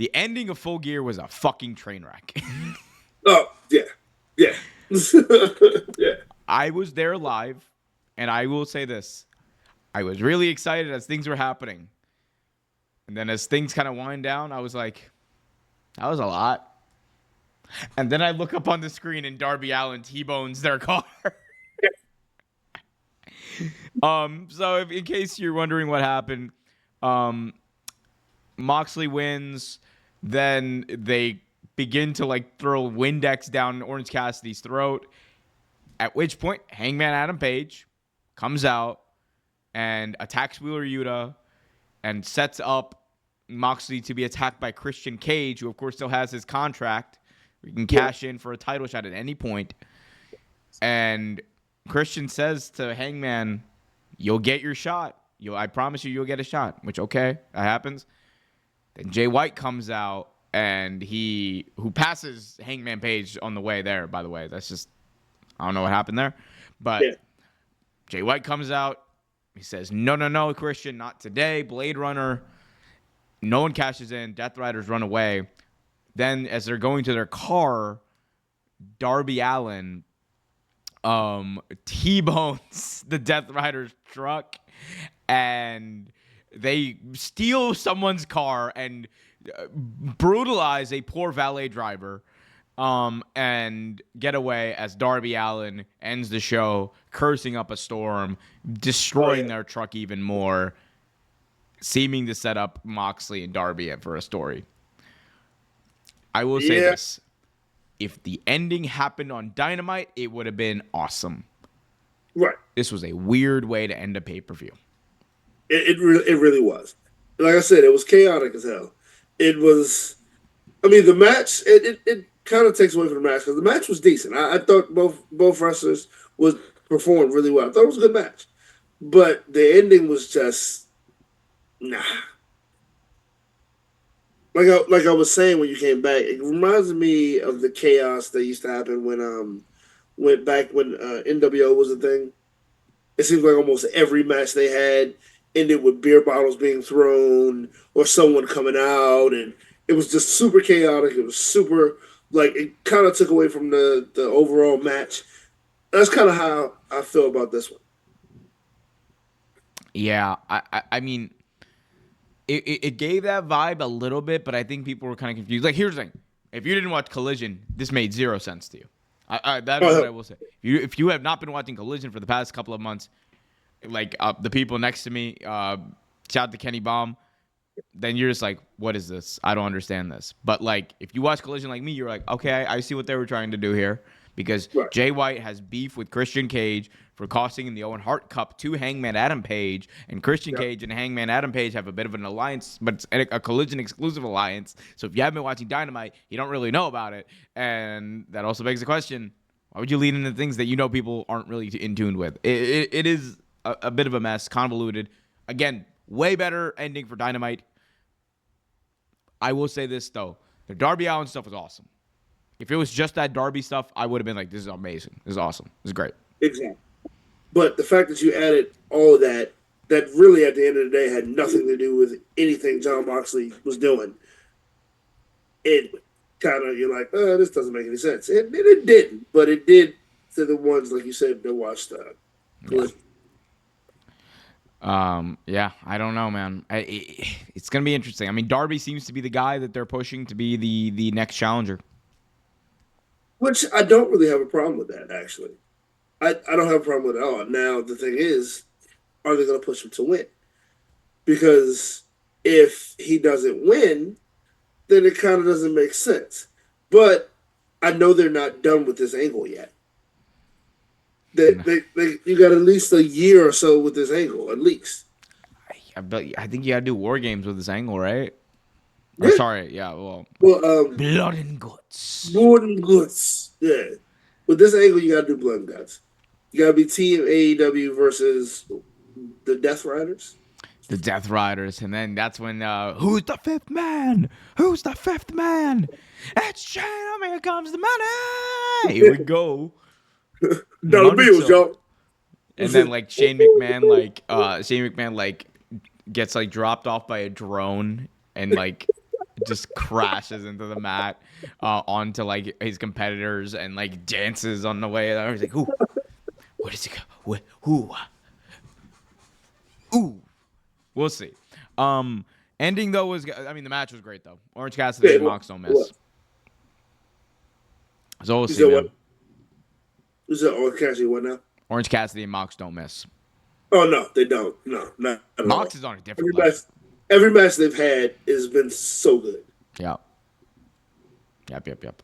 The ending of Full Gear was a fucking train wreck. Oh, yeah. Yeah. Yeah. I was there live, and I will say this. I was really excited as things were happening. And then as things kind of wind down, I was like, that was a lot. And then I look up on the screen and Darby Allin T-bones their car. So if, in case you're wondering what happened, um, Moxley wins. Then they begin to like throw Windex down Orange Cassidy's throat. At which point, Hangman Adam Page comes out and attacks Wheeler Yuta and sets up Moxley to be attacked by Christian Cage, who of course still has his contract. We can cash in for a title shot at any point. And Christian says to Hangman, "You'll get your shot. I promise you'll get a shot." Which, okay, that happens. Then Jay White comes out and who passes Hangman Page on the way there, by the way. That's just, I don't know what happened there. But Jay White comes out. He says, no, Christian, not today. Blade Runner. No one cashes in. Death Riders run away. Then as they're going to their car, Darby Allin T-bones the Death Riders truck, and they steal someone's car and brutalize a poor valet driver, and get away as Darby Allin ends the show, cursing up a storm, destroying their truck even more, seeming to set up Moxley and Darby for a story. I will say this. If the ending happened on Dynamite, it would have been awesome. Right. This was a weird way to end a pay-per-view. It really was. Like I said, it was chaotic as hell. It was, I mean, the match, it kind of takes away from the match because the match was decent. I thought both wrestlers performed really well. I thought it was a good match. But the ending was just, nah. Like I was saying when you came back, it reminds me of the chaos that used to happen when NWO was a thing. It seems like almost every match they had ended with beer bottles being thrown or someone coming out, and it was just super chaotic. It was super, like, it kind of took away from the overall match. That's kind of how I feel about this one. Yeah, I mean, it gave that vibe a little bit, but I think people were kind of confused. Like, here's the thing. If you didn't watch Collision, this made zero sense to you. That is what I will say. If you have not been watching Collision for the past couple of months, like the people next to me, shout out to Kenny Baum, then you're just like, what is this? I don't understand this. But like, if you watch Collision like me, you're like, okay, I see what they were trying to do here. Because Jay White has beef with Christian Cage for costing the Owen Hart Cup to Hangman Adam Page, and Christian Cage and Hangman Adam Page have a bit of an alliance, but it's a Collision exclusive alliance. So if you haven't been watching Dynamite, you don't really know about it, and that also begs the question: why would you lead into things that you know people aren't really in tune with? It is a bit of a mess, convoluted. Again, way better ending for Dynamite. I will say this though: the Darby Allin stuff was awesome. If it was just that Darby stuff, I would have been like, this is amazing. This is awesome. This is great. Exactly. But the fact that you added all of that really at the end of the day had nothing to do with anything Jon Moxley was doing, it kind of, you're like, oh, this doesn't make any sense. And it didn't, but it did to the ones, like you said, that watched Collision. Yeah, I don't know, man. It's going to be interesting. I mean, Darby seems to be the guy that they're pushing to be the next challenger. Which I don't really have a problem with that, actually. I don't have a problem with it at all. Now, the thing is, are they going to push him to win? Because if he doesn't win, then it kind of doesn't make sense. But I know they're not done with this angle yet. You got at least a year or so with this angle, at least. I think you got to do War Games with this angle, right? Yeah. Or sorry, yeah, well, Blood and Guts. Blood and Guts, yeah. With this angle, you got to do Blood and Guts. You got to be Team AEW versus the Death Riders. The Death Riders, and then that's when, who's the fifth man? Who's the fifth man? It's Shane, here comes the money! Here we go. Dollar bills, y'all. And then, like, Shane McMahon, gets, like, dropped off by a drone, and, like, just crashes into the mat, onto like his competitors and like dances on the way there. He's like, "Ooh, where does he go? Ooh, ooh." We'll see. Ending though was, I mean, the match was great though. Orange Cassidy Yeah, and Mox don't miss. So we'll you see, said what? man. You said Orange Cassidy what now? Orange Cassidy and Mox don't miss. Oh no, they don't. No, not at Mox all. is on a different Every level. match, every match they've had has been so good. Yep. Yep. Yep. Yep.